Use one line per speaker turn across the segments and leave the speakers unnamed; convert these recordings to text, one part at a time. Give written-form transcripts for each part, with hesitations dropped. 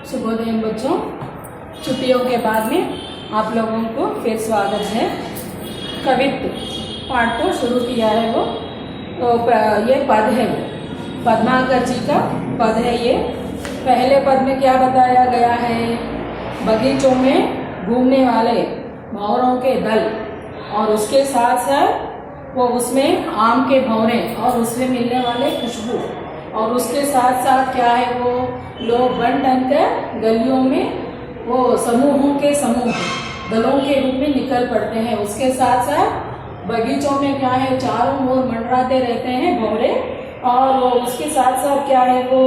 शुभोदय बच्चों, छुट्टियों के बाद में आप लोगों को फिर स्वागत है। कवित्व पाठ तो शुरू किया है वो, तो ये पद है, पद्माकर जी का पद है ये। पहले पद में क्या बताया गया है? बगीचों में घूमने वाले भंवरों के दल और उसके साथ साथ वो उसमें आम के भंवरे और उसमें मिलने वाले खुशबू, और उसके साथ साथ क्या है, वो लोग बन कर गलियों में वो समूहों के समूह दलों के रूप में निकल पड़ते हैं। उसके साथ साथ बगीचों में क्या है, चारों ओर मंडराते रहते हैं भंवरे, और उसके साथ साथ क्या है, वो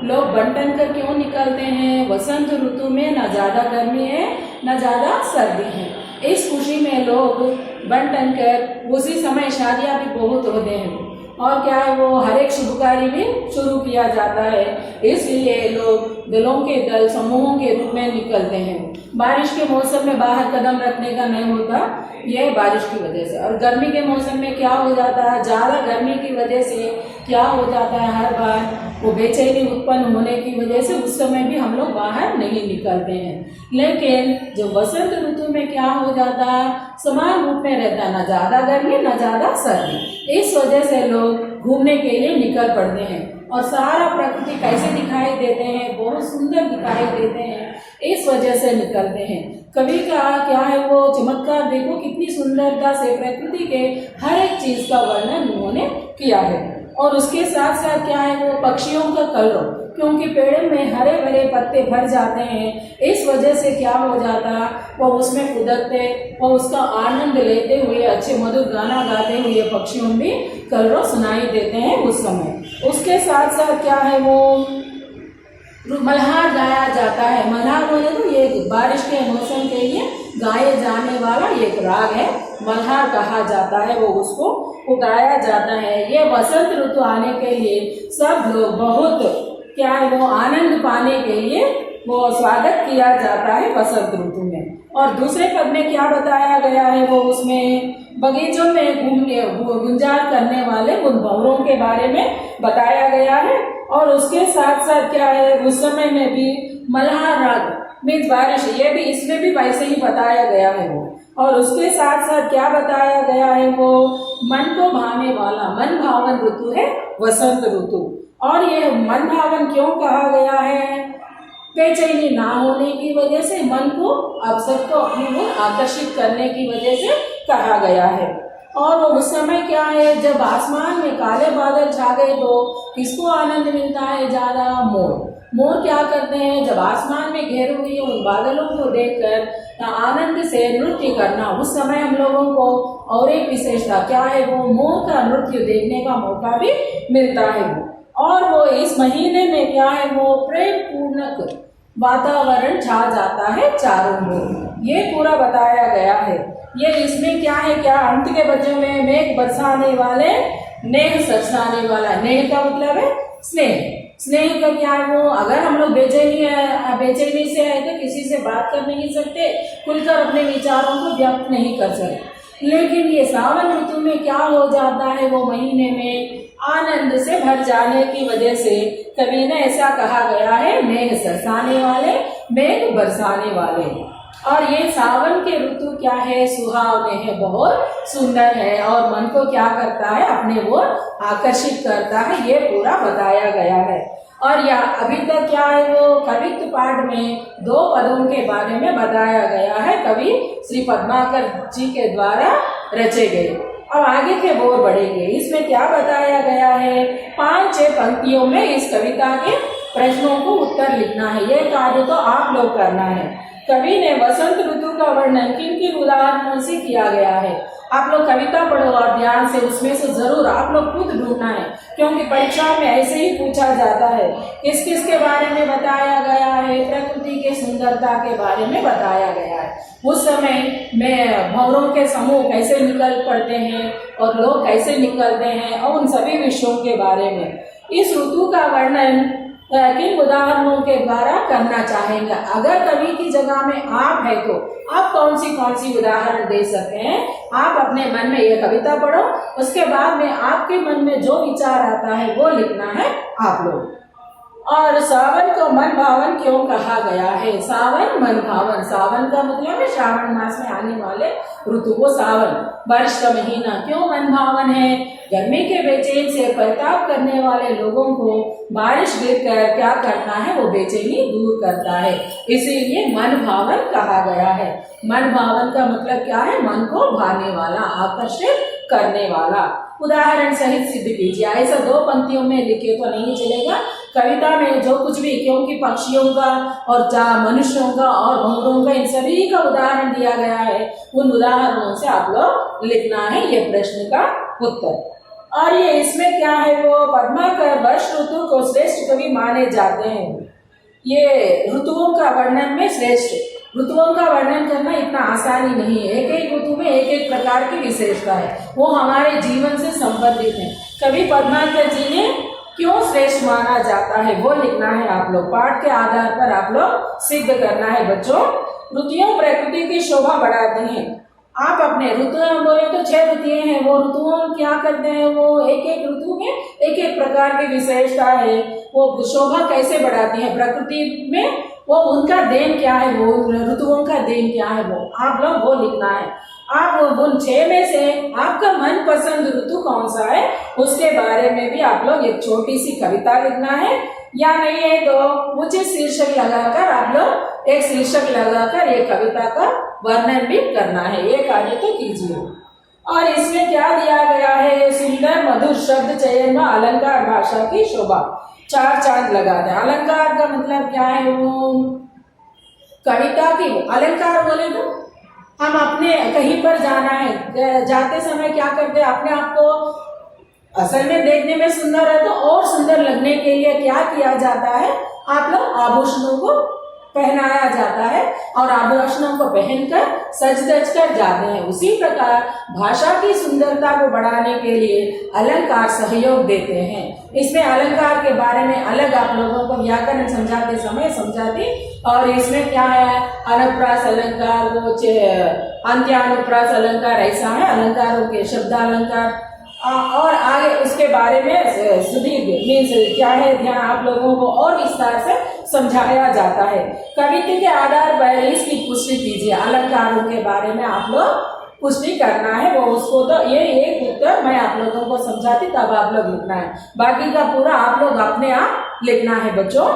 लोग बंटन कर क्यों निकलते हैं? वसंत ऋतु में न ज़्यादा गर्मी है न ज़्यादा सर्दी है। इस खुशी में लोग बंटन कर, उसी समय शादियाँ भी बहुत होते हैं और क्या है, वो हर एक शुभ कार्य भी शुरू किया जाता है। इसलिए लोग दलों के दल समूहों के रूप में निकलते हैं। बारिश के मौसम में बाहर कदम रखने का नहीं होता, यह बारिश की वजह से। और गर्मी के मौसम में क्या हो जाता है, ज़्यादा गर्मी की वजह से क्या हो जाता है, हर बार वो बेचैनी उत्पन्न होने की वजह से उस समय भी हम लोग बाहर नहीं निकलते हैं। लेकिन जो वसंत ऋतु में क्या हो जाता है, समान रूप में रहता है, न ज़्यादा गर्मी न ज़्यादा सर्दी। इस वजह से लोग घूमने के लिए निकल पड़ते हैं और सारा प्रकृति कैसे दिखाई देते हैं, बहुत सुंदर दिखाई देते हैं, इस वजह से निकलते हैं। कवि का क्या है, वो चमत्कार देखो, कितनी सुंदरता से प्रकृति के हर एक चीज का वर्णन उन्होंने किया है। और उसके साथ साथ क्या है, वो पक्षियों का कलरव, क्योंकि पेड़ में हरे भरे पत्ते भर जाते हैं, इस वजह से क्या हो जाता, वो उसमें कुदरते और उसका आनंद लेते हुए अच्छे मधुर गाना गाते हुए पक्षियों भी कलरव सुनाई देते हैं उस समय। उसके साथ साथ क्या है, वो मल्हार गाया जाता है। मल्हार बोले तो ये बारिश के मौसम के लिए गाए जाने वाला एक राग है, मल्हार कहा जाता है, वो उसको गाया जाता है। ये वसंत ऋतु आने के लिए सब लोग बहुत क्या है, वो आनंद पाने के लिए वो स्वागत किया जाता है वसंत ऋतु में। और दूसरे पद में क्या बताया गया है, वो उसमें बगीचों में घूमने गुंजार करने वाले उन भंवरों के बारे में बताया गया है। और उसके साथ साथ क्या है, उस समय में भी मल्हार राग मीन्स बारिश, ये भी इसमें भी वैसे ही बताया गया है वो। और उसके साथ साथ क्या बताया गया है, वो मन को भाने वाला मन भावन ऋतु है वसंत ऋतु। और ये मन भावन क्यों कहा गया है? बेचैनी ना होने की वजह से, मन को अवसर को अपनी ओर आकर्षित करने की वजह से कहा गया है। और उस समय क्या है, जब आसमान में काले बादल छा गए तो किसको आनंद मिलता है ज्यादा? मोर क्या करते हैं, जब आसमान में घेरे हुए उन बादलों को देखकर आनंद से नृत्य करना, उस समय हम लोगों को और एक विशेषता क्या है, वो मोर का नृत्य देखने का मौका भी मिलता है वो। और वो इस महीने में क्या है, वो प्रेम पूर्णक वातावरण छा जाता है चारों ओर, ये पूरा बताया गया है। ये इसमें क्या है, क्या अंत के बच्चों में मेघ बरसाने वाले नेह सरसाने वाला, नेह का मतलब है स्नेह। स्नेह का क्या है, वो अगर हम लोग बेचैनी से है तो किसी से बात कर नहीं सकते, खुलकर अपने विचारों को व्यक्त नहीं कर सकते। लेकिन ये सावन ऋतु में क्या हो जाता है, वो महीने में आनंद से भर जाने की वजह से कवि ने ऐसा कहा गया है, मेघ सरसाने वाले मेघ बरसाने वाले। और ये सावन के ऋतु क्या है, सुहावने है, बहुत सुंदर है और मन को क्या करता है, अपने ओर आकर्षित करता है, ये पूरा बताया गया है। और यह अभी तक क्या है, वो कवित्व पाठ में 2 पदों के बारे में बताया गया है, कवि श्री पद्माकर जी के द्वारा रचे गए। अब आगे के बोर बढ़ेंगे। इसमें क्या बताया गया है, 5-6 पंक्तियों में इस कविता के प्रश्नों को उत्तर लिखना है, यह कार्य तो आप लोग करना है। कवि ने वसंत ऋतु का वर्णन किन उदाहरणों से किया गया है, आप लोग कविता पढ़ो और ध्यान से उसमें से जरूर आप लोग खुद ढूंढना है, क्योंकि परीक्षा में ऐसे ही पूछा जाता है। किस किस के बारे में बताया गया है, प्रकृति के सुंदरता के बारे में बताया गया है, उस समय में भंवरों के समूह कैसे निकल पड़ते हैं और लोग कैसे निकलते हैं, और उन सभी विषयों के बारे में इस ऋतु का वर्णन किन उदाहरणों के द्वारा करना चाहेंगे। अगर कवि की जगह में आप है तो आप कौन सी उदाहरण दे सकते हैं? आप अपने मन में ये कविता पढ़ो, उसके बाद में आपके मन में जो विचार आता है वो लिखना है आप लोग। और सावन को मन भावन क्यों कहा गया है? सावन मन भावन, सावन का मतलब है श्रावण मास में आने वाले ऋतु को सावन, वर्ष का महीना। क्यों मन भावन है? गर्मी के बेचैन से परिताप करने वाले लोगों को बारिश गिरकर क्या करता है? वो बेचैनी दूर करता है, इसीलिए मन भावन कहा गया है। मन भावन का मतलब क्या है? मन को भाने वाला, आकर्षित करने वाला। उदाहरण सहित सिद्ध कीजिए। ऐसा दो पंक्तियों में लिखे तो नहीं चलेगा। कविता में जो कुछ भी, क्योंकि पक्षियों का और मनुष्यों का और भंवरों का, इन सभी का उदाहरण दिया गया है, उन उदाहरणों से आप लोग लिखना है ये प्रश्न का उत्तर। और ये इसमें क्या है? वो पद्माकर वर्ष ऋतु को श्रेष्ठ कवि माने जाते हैं। ये ऋतुओं का वर्णन में श्रेष्ठ, ऋतुओं का वर्णन करना इतना आसानी नहीं है। एक एक ऋतु में एक एक प्रकार की विशेषता है, वो हमारे जीवन से संबंधित है। कवि पद्माकर जी ने क्यों श्रेष्ठ माना जाता है वो लिखना है आप लोग। पाठ के आधार पर आप लोग सिद्ध करना है बच्चों। ऋतुएं प्रकृति की शोभा बढ़ाती हैं। आप अपने ऋतु बोले तो 6 ऋतुएं हैं, वो ऋतुओं क्या करते हैं? वो एक एक ऋतु में एक एक प्रकार की विशेषता है, वो शोभा कैसे बढ़ाती है प्रकृति में, वो उनका देन क्या है, वो ऋतुओं का देन क्या है, वो आप लोग वो लिखना है। आप उन 6 में से आपका मनपसंद ऋतु कौन सा है उसके बारे में भी आप लोग एक छोटी सी कविता लिखना है, या नहीं है तो उचित शीर्षक लगाकर आप लोग एक शीर्षक लगाकर ये कविता का वर्णन भी करना है। ये कार्य तो कीजिए। और इसमें क्या दिया गया है? सुंदर मधुर शब्द चयन व अलंकार भाषा की शोभा, 4 चांद लगा दें। अलंकार का मतलब क्या है? वो कविता की अलंकार बोले तो हम अपने कहीं पर जाना है, जाते समय क्या करते हैं? अपने आप को असल में देखने में सुंदर है तो और सुंदर लगने के लिए क्या किया जाता है? आप लोग आभूषणों को पहनाया जाता है और आभूषणों को पहनकर सज धज कर जाते हैं। उसी प्रकार भाषा की सुंदरता को बढ़ाने के लिए अलंकार सहयोग देते हैं। इसमें अलंकार के बारे में अलग आप लोगों को व्याकरण समझाते समय समझाती। और इसमें क्या है? अनुप्रास अलंकार, वो अंत्यानुप्रास अलंकार, ऐसा है अलंकारों के शब्दालंकार। और आगे उसके बारे में सुदीर्घ मीन्स क्या है, ध्यान आप लोगों को और विस्तार से समझाया जाता है। कविता के आधार पर इसकी पुष्टि कीजिए। अलंकारों के बारे में आप लोग पुष्टि करना है, वो उसको तो ये एक उत्तर मैं आप लोगों को समझाती तब आप लोग लिखना है, बाकी का पूरा आप लोग अपने आप लिखना है बच्चों।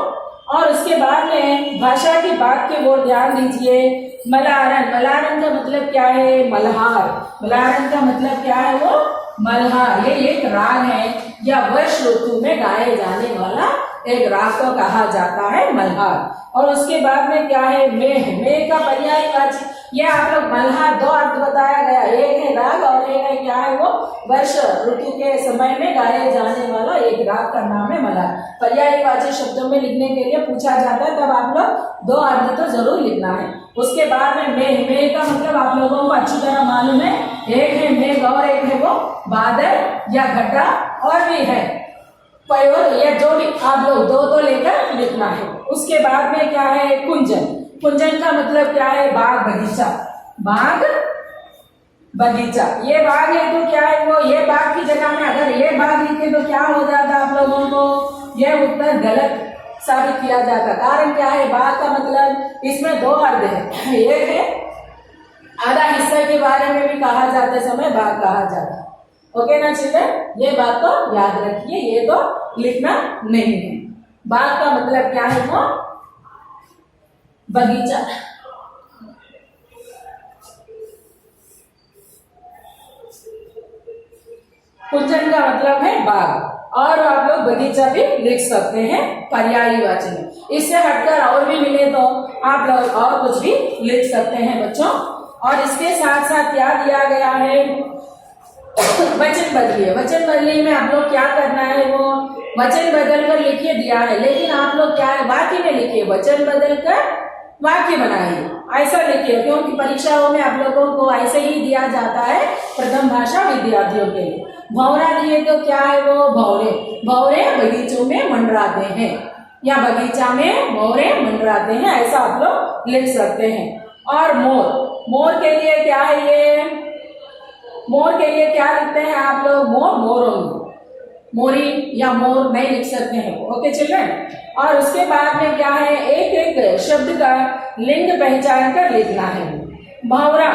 और उसके बाद में भाषा की बात के वो ध्यान दीजिए। मलारन, मलारन का मतलब क्या है? मल्हार। मलारन का मतलब क्या है? वो मल्हार। ये एक राग है या वर्ष ऋतु में गाए जाने वाला एक राग को कहा जाता है मल्हार। और उसके बाद में क्या है? मेह। मेह का पर्यायवाची, ये आप लोग मल्हार 2 अर्थ बताया गया, एक है राग और एक है क्या है? वो वर्ष ऋतु के समय में गाए जाने वाला एक राग का नाम है मल्हार। पर्यायवाची शब्दों में लिखने के लिए पूछा जाता है तब आप लोग 2 अर्थ तो जरूर लिखना है। उसके बाद में मेह। मेह का मतलब आप लोगों को अच्छी तरह मालूम है, एक है मेघ और एक है वो बादल या घटा और भी है पयोर, या जो भी आप लोग 2 तो लेकर लिखना है। उसके बाद में क्या है? कुंजन। कुंजन का मतलब क्या है? बाग बगीचा। बाग बगीचा, ये बाग है तो क्या है? वो ये बाग की जगह में अगर ये बाग लिखे तो क्या हो जाता आप लोगों को? यह उत्तर गलत साबित किया जाता। कारण क्या है? बाग का मतलब इसमें 2 अर्थ है। एक है आधा हिस्से के बारे में भी कहा जाते समय बाग कहा जाता है। ओके ना चिल्ड्रन, ये बात तो याद रखिए, ये तो लिखना नहीं है। बाग का मतलब क्या है? वो बगीचा। कुंजन का मतलब है बाग, और आप लोग बगीचा भी लिख सकते हैं पर्यायवाची में। इससे हटकर और भी मिले तो आप लोग और कुछ भी लिख सकते हैं बच्चों। और इसके साथ साथ क्या दिया गया है? वचन बदलिए। वचन बदलिए में आप लोग क्या करना है? वो वचन बदल कर लिखिए दिया है, लेकिन आप लोग क्या है? वाक्य में लिखिए। वचन बदल कर वाक्य बनाइए, ऐसा लिखिए, क्योंकि परीक्षाओं में आप लोगों को ऐसे ही दिया जाता है प्रथम भाषा विद्यार्थियों के लिए। भौरा दिए तो क्या है? वो भौरे। भौरे बगीचों में मंडराते हैं या बगीचा में भौरे मंडराते हैं, ऐसा आप लोग लिख सकते हैं। और मोर। मोर के लिए क्या है? ये मोर के लिए क्या लिखते हैं आप लोग? मोर मोरंग। मोरी या मोर नहीं लिख सकते हैं। Okay children. और उसके बाद में क्या है, एक एक शब्द का लिंग पहचान कर लिखना है। भंवरा,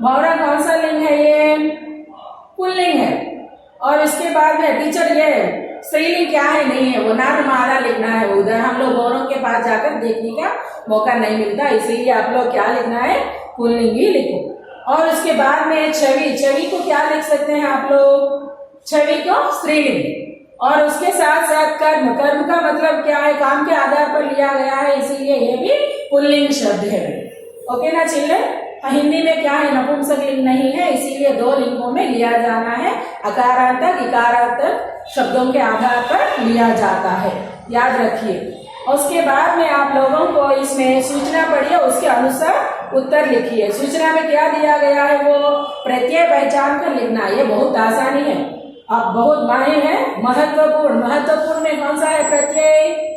भंवरा कौन सा लिंग है, ये पुल्लिंग है। और इसके बाद में टीचर ये स्त्रीलिंग क्या है, नहीं है, वो नर मादा लिखना है। उधर हम लोग गौरों के पास जाकर देखने का मौका नहीं मिलता, इसीलिए आप लोग क्या लिखना है, पुल्लिंग ही लिखो। और उसके बाद में छवि, छवि को क्या लिख सकते हैं आप लोग, छवि को स्त्रीलिंग। और उसके साथ साथ कर्म, कर्म का मतलब क्या है, काम के आधार पर लिया गया है, इसीलिए ये भी पुल्लिंग शब्द है। ओके ना चिल्ड्रन। हिंदी में क्या है, नपुंसक लिंग नहीं है, इसीलिए दो लिंगों में लिया जाना है। अकारांतक इकारांतक शब्दों के आधार पर लिया जाता है, याद रखिए। और उसके बाद में आप लोगों को इसमें सूचना पढ़िए, उसके अनुसार उत्तर लिखिए। सूचना में क्या दिया गया है, वो प्रत्यय पहचान कर लिखना, ये बहुत आसानी है, आप बहुत माहिर हैं। महत्वपूर्ण, महत्वपूर्ण में कौन सा है, प्रत्यय।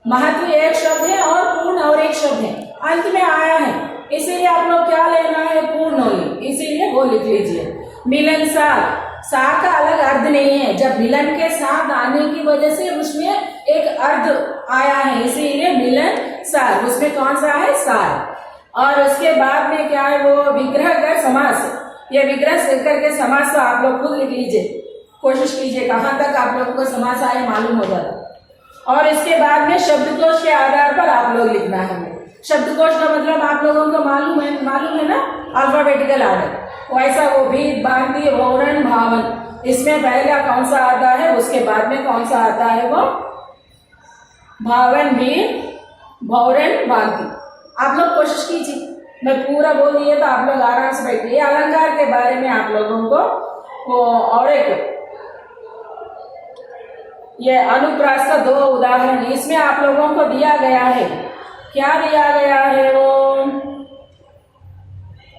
महत्व एक शब्द है और पूर्ण और एक शब्द है, अंत में आया है, इसीलिए आप लोग क्या लेना है, पूर्ण होली, इसीलिए वो लिख लीजिए। मिलनसार, सा का अलग अर्थ नहीं है, जब मिलन के साथ आने की वजह से उसमें एक अर्थ आया है, इसीलिए मिलनसार, उसमें कौन सा है, सार। और उसके बाद में क्या है, वो विग्रह कर समास, ये विग्रह करके समास को आप लोग खुद लिख लीजिए, कोशिश कीजिए कहाँ तक आप लोगों को समास आए मालूम हो जाता। और इसके बाद में शब्दकोश के आधार पर आप लोग लिखना है। शब्दकोश का मतलब आप लोगों को मालूम है ना, अल्फाबेटिकल ऑर्डर, वैसा वो भीत भांति भौरण भावन, इसमें पहला कौन सा आता है, उसके बाद में कौन सा आता है, वो भावन भीत भौरण भांति। आप लोग कोशिश कीजिए, मैं पूरा बोल दिए तो आप लोग आराम से बैठिए। अलंकार के बारे में आप लोगों को और एक ये अनुप्रास का दो उदाहरण इसमें आप लोगों को दिया गया है। क्या दिया गया है, वो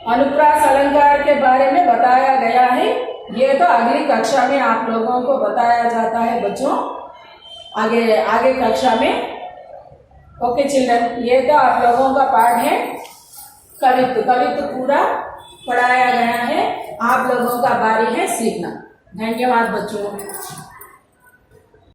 अनुप्रास अलंकार के बारे में बताया गया है। ये तो अगली कक्षा में आप लोगों को बताया जाता है बच्चों, आगे कक्षा में। ओके चिल्ड्रन, ये तो आप लोगों का पाठ है कवित्व, कवित्व पूरा पढ़ाया गया है, आप लोगों का बारी है सीखना। धन्यवाद बच्चों।